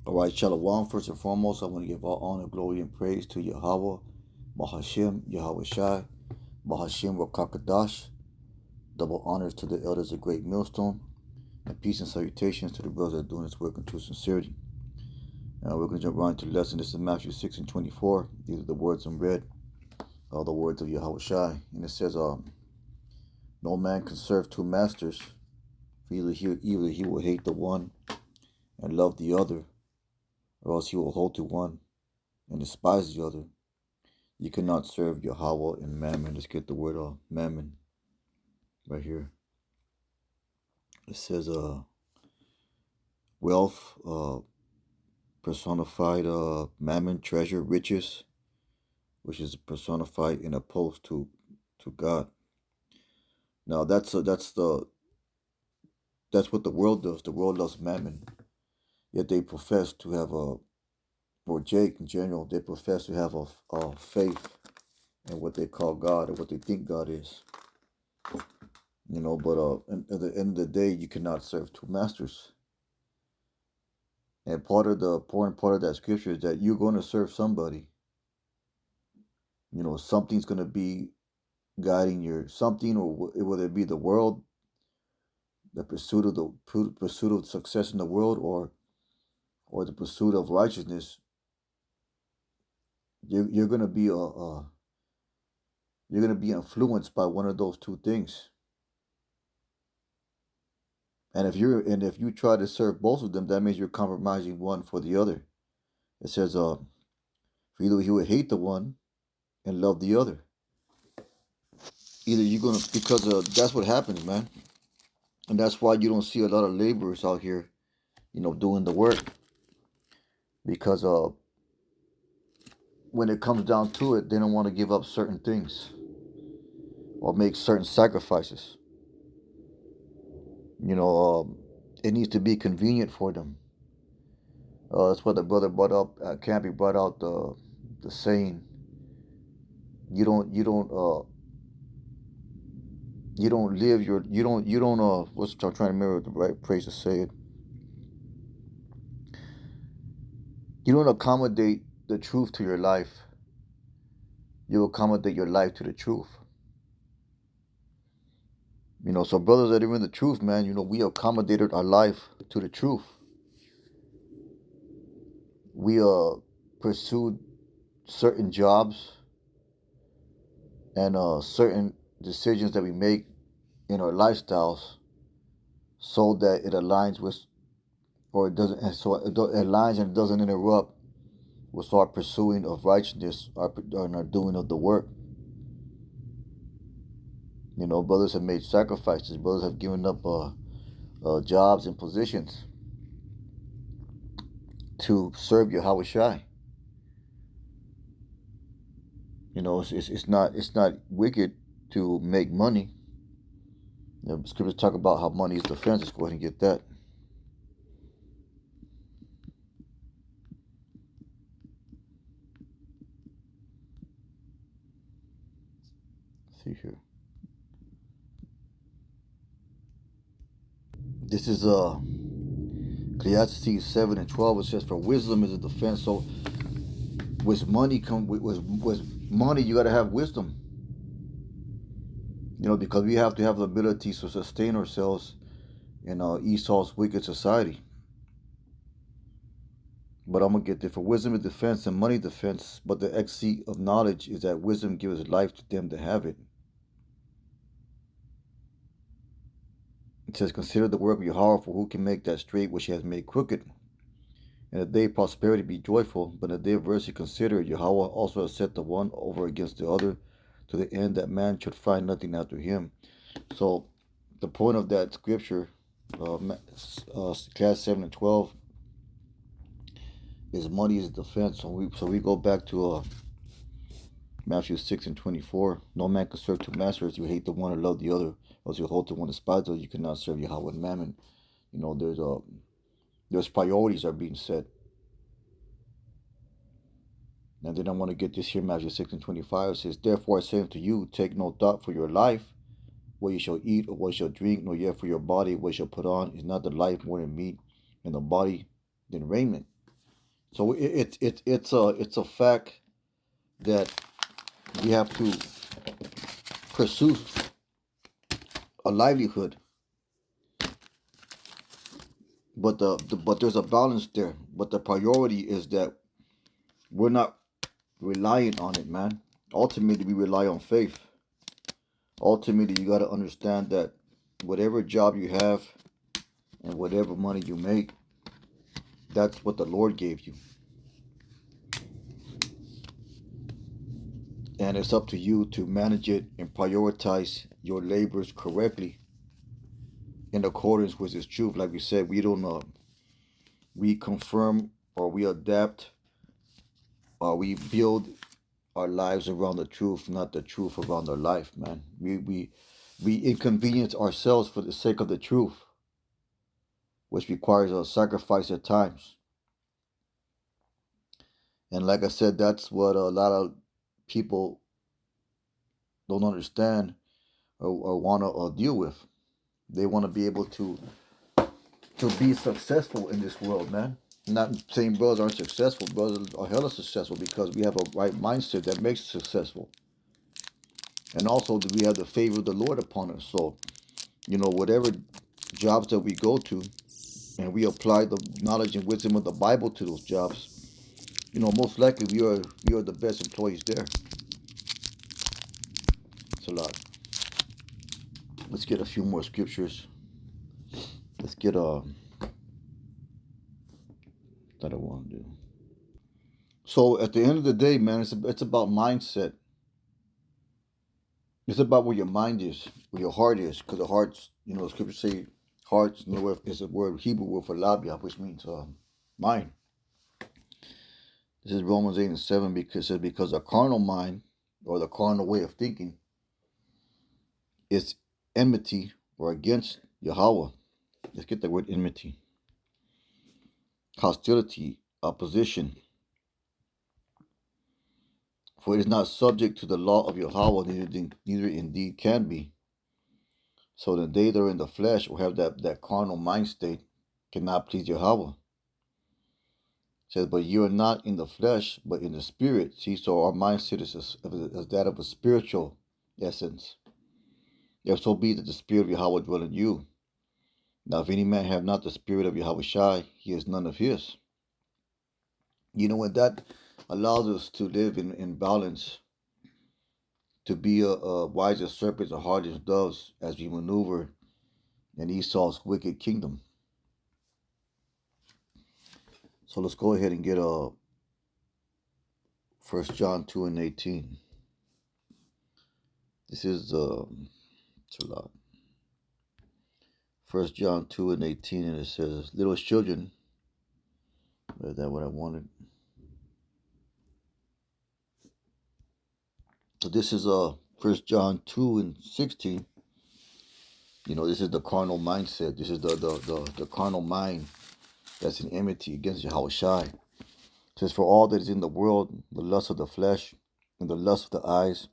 All right, Shalom. First and foremost, I want to give all honor, glory, and praise to Yahweh, Bahashem, Yahweh Shai, Bahashem Rakakadash. Double honors to the elders of Great Millstone, and peace and salutations to the brothers that are doing this work in true sincerity. Now we're going to jump right into the lesson. This is Matthew 6 and 24. These are the words in red, all the words of Yahweh Shai. And it says, no man can serve two masters, for either he will hate the one and love the other, or else he will hold to one and despise the other. You cannot serve Yahweh and mammon. Let's get the word mammon right here. It says wealth, personified mammon, treasure, riches, which is personified and opposed to God. Now that's what the world does. The world loves mammon, yet they profess to have or Jake in general, they profess to have a faith in what they call God or what they think God is. But at the end of the day, you cannot serve two masters. And important part of that scripture is that you're going to serve somebody. Something's going to be guiding your something, or whether it be the world, the pursuit of success in the world, or the pursuit of righteousness. You're going to be you're going to be influenced by one of those two things. And if you try to serve both of them, that means you're compromising one for the other. It says, for either he would hate the one and love the other. Either you're gonna, because that's what happens, man, and that's why you don't see a lot of laborers out here, doing the work, because when it comes down to it, they don't want to give up certain things or make certain sacrifices. It needs to be convenient for them. That's what the brother brought up. Campy brought out the saying. You don't live your you don't what's I'm trying to remember the right phrase to say it. You don't accommodate the truth to your life. You accommodate your life to the truth. So brothers that are in the truth, man, we accommodated our life to the truth. We pursued certain jobs and certain decisions that we make in our lifestyles, so that it aligns with, or it doesn't, and so it aligns and it doesn't interrupt with our pursuing of righteousness, our doing of the work. Brothers have made sacrifices. Brothers have given up jobs and positions to serve Yahweh Shai. It's not wicked to make money. Scriptures talk about how money is defense. Let's go ahead and get that. Let's see here. This is Ecclesiastes 7 and 12. It says, "For wisdom is a defense." So, with money you got to have wisdom. Because we have to have the ability to sustain ourselves in Esau's wicked society. But I'm gonna get there. For wisdom is defense and money defense, but the exceed of knowledge is that wisdom gives life to them that have it. It says, "Consider the work of Yahweh, for who can make that straight which he has made crooked? In the day of prosperity be joyful, but in the day of adversity consider, Yahweh also has set the one over against the other, to the end that man should find nothing after him." So the point of that scripture, class 7 and 12, is money is defense. So we go back to Matthew 6 and 24. No man can serve two masters. You hate the one and love the other, else you hold to one despise the other. You cannot serve Yahweh and mammon. There's priorities are being set. And then I want to get this here, Matthew 6 and 25. It says, "Therefore I say unto you, take no thought for your life, what you shall eat or what you shall drink, nor yet for your body what you shall put on. Is not the life more than meat, and the body than raiment?" So it's a fact that we have to pursue a livelihood, but but there's a balance there. But the priority is that we're not relying on it, man. Ultimately, we rely on faith. Ultimately, you got to understand that whatever job you have and whatever money you make, that's what the Lord gave you. And it's up to you to manage it and prioritize your labors correctly in accordance with His truth. Like we said, we don't we confirm or we adapt or we build our lives around the truth, not the truth around our life, man. We inconvenience ourselves for the sake of the truth, which requires a sacrifice at times. And like I said, that's what a lot of people don't understand or want to deal with. They want to be able to be successful in this world, man. Not saying brothers aren't successful. Brothers are hella successful because we have a right mindset that makes us successful. And also we have the favor of the Lord upon us. So, whatever jobs that we go to and we apply the knowledge and wisdom of the Bible to those jobs, most likely we are the best employees there. It's a lot. Let's get a few more scriptures. Let's get that I want to do. So at the end of the day, man, it's about mindset. It's about where your mind is, where your heart is, because the heart's, the scriptures say hearts, is a word, Hebrew word for labia, which means mind. This is Romans 8:7 because it says, because the carnal mind or the carnal way of thinking is enmity or against Yahweh. Let's get the word enmity. Hostility, opposition. For it is not subject to the law of Yahweh, neither indeed can be. So the they that are in the flesh or have that carnal mind state cannot please Yahweh. It says, but you are not in the flesh, but in the spirit. See, so our mindset is that of a spiritual essence. If so be that the spirit of Yahweh dwell in you. Now, if any man have not the spirit of Yahweh Shai, he is none of his. And that allows us to live in balance, to be wise as serpents or hard as doves as we maneuver in Esau's wicked kingdom. So let's go ahead and get 1 John 2:18. This is it's a lot. 1 John 2:18, and it says, little children, is that what I wanted? So this is 1 John 2:16. This is the carnal mindset. This is the carnal mind that's in enmity against Yahweh Shai. It says, for all that is in the world, the lust of the flesh, and the lust of the eyes,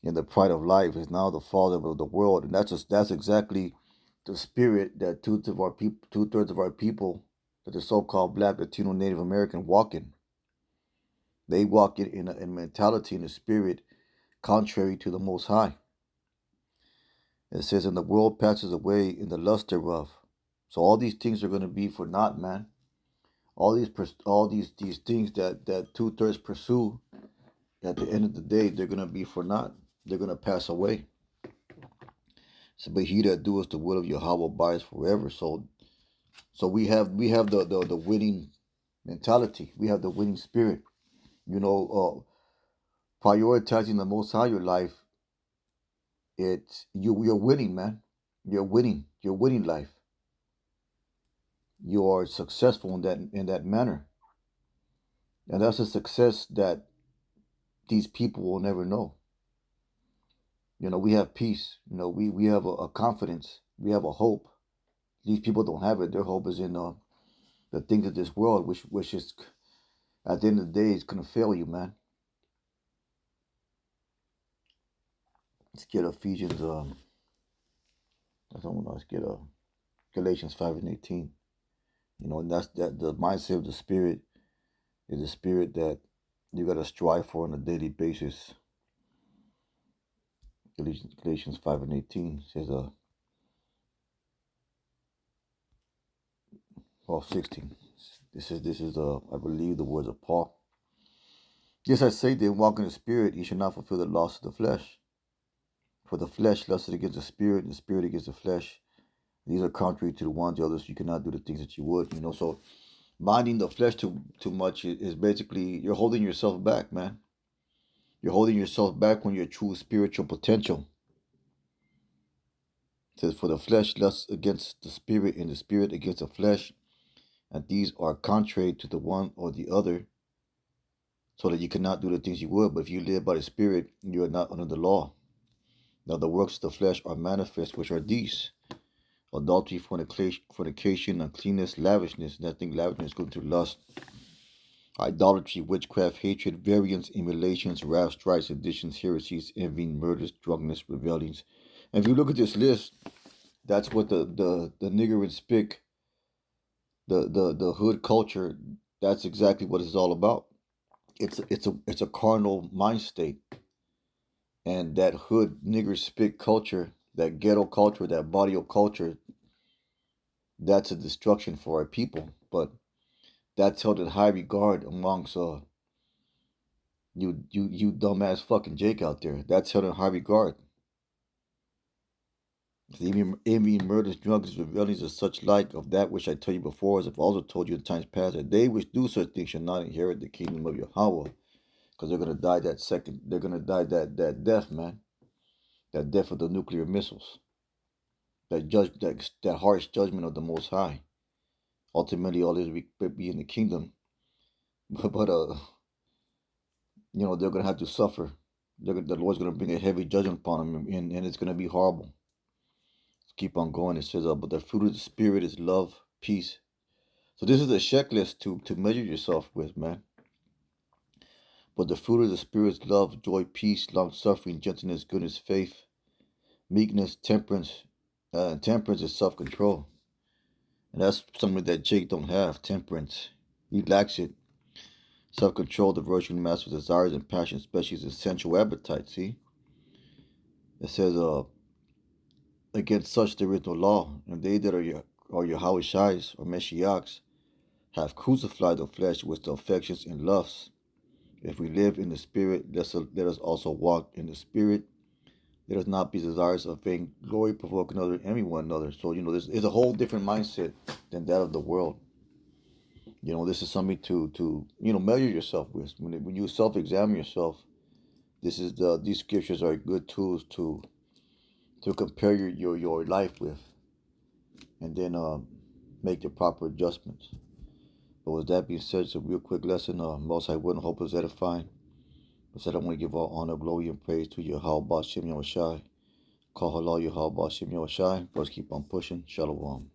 and the pride of life is now the father of the world. And that's exactly the spirit that two-thirds of our people, that the so-called Black, Latino, Native American walk in. They walk in a mentality, in a spirit contrary to the Most High. It says, and the world passes away in the lust thereof. So all these things are going to be for naught, man. All these things that two-thirds pursue, at the end of the day, they're going to be for naught. They're going to pass away. So, but he that doeth the will of Yahweh abides forever. So we have the winning mentality. We have the winning spirit. Prioritizing the Most High your life. You're winning, man. You're winning. You're winning life. You are successful in that manner, and that's a success that these people will never know. We have peace. We have a confidence. We have a hope. These people don't have it. Their hope is in the things of this world, which is, at the end of the day, is gonna fail you, man. Let's get Ephesians. Let's get Galatians 5:18. And that's that the mindset of the spirit It's a spirit that you gotta strive for on a daily basis. Galatians 5:18 says, well, 16. This is I believe the words of Paul. Yes, I say then, walk in the spirit, you shall not fulfill the lust of the flesh. For the flesh lusted against the spirit, and the spirit against the flesh. These are contrary to the one, the others. You cannot do the things that you would, So minding the flesh too much is basically you're holding yourself back, man. You're holding yourself back when your true spiritual potential. It says, for the flesh lusts against the spirit, and the spirit against the flesh, and these are contrary to the one or the other, so that you cannot do the things you would. But if you live by the spirit, you are not under the law. Now the works of the flesh are manifest, which are these: adultery, fornication, uncleanness, lavishness. Nothing lavishness going to lust, idolatry, witchcraft, hatred, variance, emulations, wrath, strife, seditions, heresies, envy, murders, drunkenness, rebellions. And if you look at this list, that's what the nigger and spick, the hood culture, that's exactly what it's all about. It's a carnal mind state. And that hood nigger spick culture, that ghetto culture, that barrio culture, that's a destruction for our people. But that's held in high regard amongst you dumbass fucking Jake out there. That's held in high regard. Even envy, murders, drunkenness, rebellions, and such like of that which I tell you before, as I've also told you in times past, that they which do such things shall not inherit the kingdom of Yahweh, because they're gonna die that second. They're gonna die that death, man. That death of the nuclear missiles. That harsh judgment of the Most High. Ultimately, all this will be in the kingdom, but they're gonna have to suffer. The Lord's gonna bring a heavy judgment upon them, and it's gonna be horrible. Let's keep on going. It says, but the fruit of the spirit is love, peace. So this is a checklist to measure yourself with, man. But the fruit of the spirit is love, joy, peace, long suffering, gentleness, goodness, faith, meekness, temperance. Temperance is self control. And that's something that Jake don't have, temperance. He lacks it. Self-control, the virtue to master desires and passions, especially his sensual appetite, see? It says, against such there is no law, and they that are Yahushais or Meshiachs have crucified the flesh with the affections and lusts. If we live in the Spirit, let us also walk in the Spirit. Let us not be desirous of vain glory, provoke another, envy one another. So, there's a whole different mindset than that of the world. This is something to measure yourself with. When you self-examine yourself, these scriptures are good tools to compare your life with, and then make the proper adjustments. But with that being said, it's a real quick lesson. Most I wouldn't hope is edifying. I said I want to give all honor, glory, and praise to Yahweh Bashem Yahushai. Call halal Yahweh Bashem Yahushai. Let's keep on pushing. Shalom.